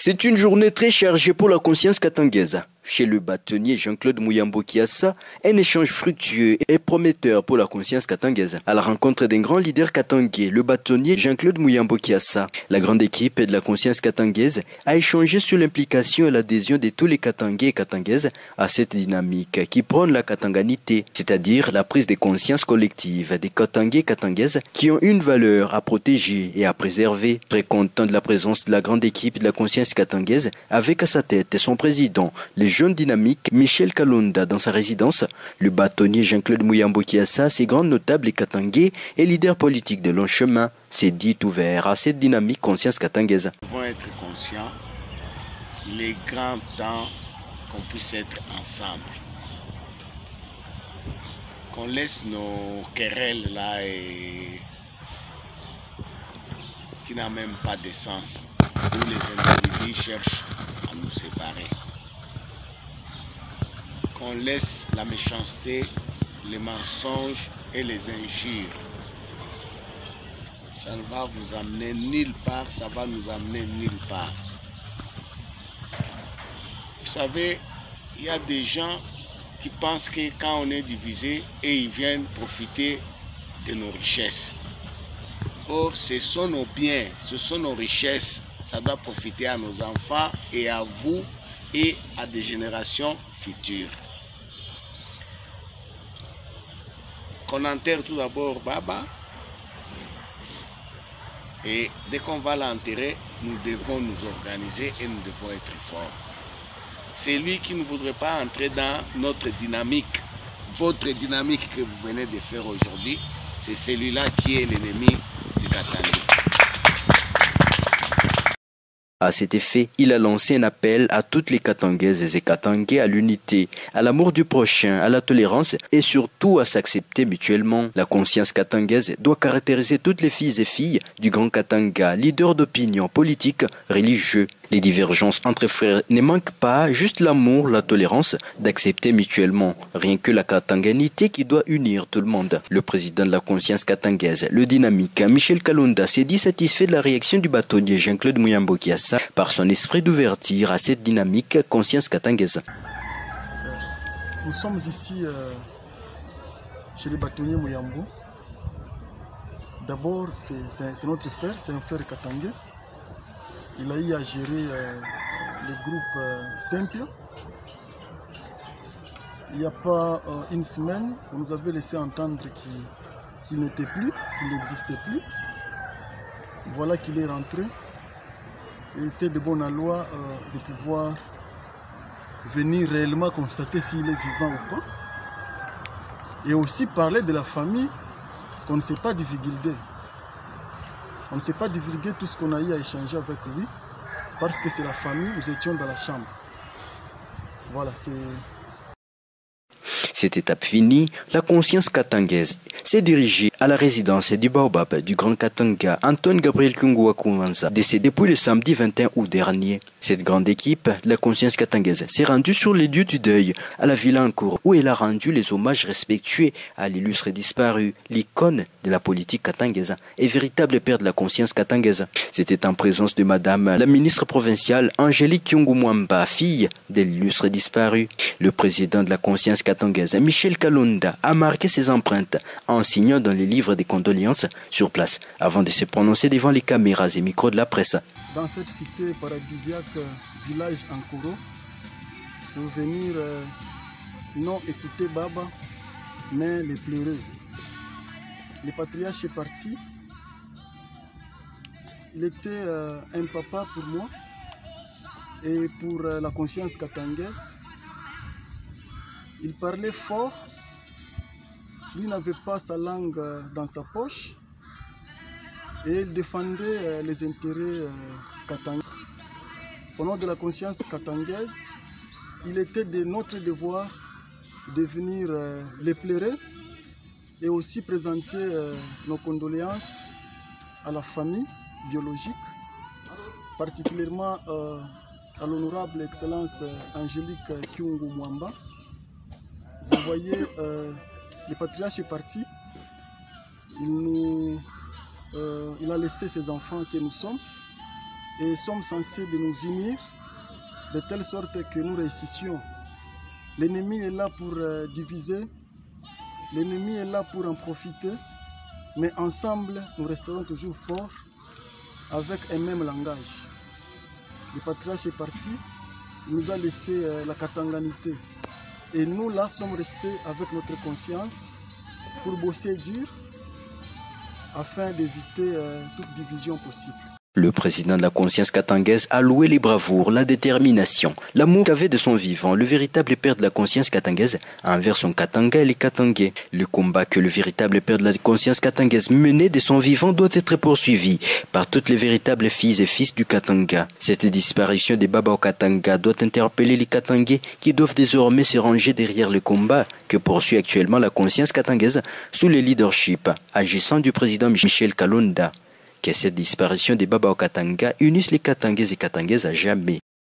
C'est une journée très chargée pour la conscience katangaise. Chez le bâtonnier Jean-Claude Muyambo Kiassa, un échange fructueux et prometteur pour la conscience katangaise. À la rencontre d'un grand leader katangais, le bâtonnier Jean-Claude Muyambo Kiassa, la grande équipe de la conscience katangaise a échangé sur l'implication et l'adhésion de tous les katangais et katangaises à cette dynamique qui prône la katanganité, c'est-à-dire la prise de conscience collective des katangais et katangaises qui ont une valeur à protéger et à préserver. Très content de la présence de la grande équipe de la conscience katangaise avec à sa tête son président, le jeune dynamique Michel Kalonda dans sa résidence, le bâtonnier Jean-Claude Muyambo Kiassa, ses grands notables et katangais et leaders politiques de long chemin, s'est dit ouvert à cette dynamique conscience katangaise. Nous devons être conscients, il est grand temps qu'on puisse être ensemble, qu'on laisse nos querelles là et qui n'a même pas de sens, où les individus cherchent à nous séparer. On laisse la méchanceté, les mensonges et les injures. Ça ne va vous amener nulle part, ça va nous amener nulle part. Vous savez, il y a des gens qui pensent que quand on est divisé, et ils viennent profiter de nos richesses. Or, ce sont nos biens, ce sont nos richesses. Ça doit profiter à nos enfants et à vous et à des générations futures. Qu'on enterre tout d'abord Baba, et dès qu'on va l'enterrer, nous devons nous organiser et nous devons être forts. C'est lui qui ne voudrait pas entrer dans notre dynamique, votre dynamique que vous venez de faire aujourd'hui, c'est celui-là qui est l'ennemi du Katanga. À cet effet, il a lancé un appel à toutes les Katangaises et Katangais à l'unité, à l'amour du prochain, à la tolérance et surtout à s'accepter mutuellement. La conscience katangaise doit caractériser toutes les filles et filles du Grand Katanga, leaders d'opinion politique, religieux. Les divergences entre frères ne manquent pas, juste l'amour, la tolérance, d'accepter mutuellement. Rien que la katanganité qui doit unir tout le monde. Le président de la conscience katangaise, le dynamique Michel Kalonda, s'est dit satisfait de la réaction du bâtonnier Jean-Claude Muyambo Kiassa par son esprit d'ouverture à cette dynamique conscience katangaise. Nous sommes ici chez le bâtonnier Muyambo. D'abord, c'est notre frère, c'est un frère katangais. Il a eu à gérer le groupe Sempia. Il n'y a pas une semaine, on nous avait laissé entendre qu'il n'était plus, qu'il n'existait plus. Voilà qu'il est rentré. Il était de bonne loi de pouvoir venir réellement constater s'il est vivant ou pas. Et aussi parler de la famille qu'on ne sait pas divulguer. On ne s'est pas divulgué tout ce qu'on a eu à échanger avec lui parce que c'est la famille, nous étions dans la chambre. Voilà, c'est... Cette étape finie, la conscience katangaise s'est dirigée à la résidence du Baobab du Grand Katanga, Anton Gabriel Kungua Koumanza, décédé depuis le samedi 21 août dernier. Cette grande équipe, la conscience katangaise, s'est rendue sur les lieux du deuil, à la Villa en Cour, où elle a rendu les hommages respectueux à l'illustre disparu, l'icône de la politique katangaise et véritable père de la conscience katangaise. C'était en présence de Madame la ministre provinciale Angélique Kyungumwamba, fille de l'illustre disparu. Le président de la conscience katangaise, Michel Kalonda, a marqué ses empreintes en signant dans les livres des condoléances sur place, avant de se prononcer devant les caméras et micros de la presse. Dans cette cité paradisiaque, village en Koro, pour venir non écouter Baba, mais les pleurer. Le patriarche est parti. Il était un papa pour moi et pour la conscience katangaise. Il parlait fort. Lui n'avait pas sa langue dans sa poche et il défendait les intérêts katangais. Au nom de la conscience katangaise, il était de notre devoir de venir les pleurer et aussi présenter nos condoléances à la famille biologique, particulièrement à l'honorable excellence Angélique Kyungumwamba. Vous voyez, le patriarche est parti. Il a laissé ses enfants que nous sommes et sommes censés de nous unir de telle sorte que nous réussissions. L'ennemi est là pour diviser, l'ennemi est là pour en profiter, mais ensemble, nous resterons toujours forts avec un même langage. Le patriarche est parti, il nous a laissé la katanganité. Et nous, là, sommes restés avec notre conscience pour bosser dur afin d'éviter toute division possible. Le président de la conscience katangaise a loué les bravoures, la détermination, l'amour qu'avait de son vivant le véritable père de la conscience katangaise envers son katanga et les katangais. Le combat que le véritable père de la conscience katangaise menait de son vivant doit être poursuivi par toutes les véritables filles et fils du katanga. Cette disparition des Baba au Katanga doit interpeller les katangais qui doivent désormais se ranger derrière le combat que poursuit actuellement la conscience katangaise sous le leadership agissant du président Michel Kalonda. Que cette disparition des Baba au Katanga unisse les Katangais et Katangaises à jamais.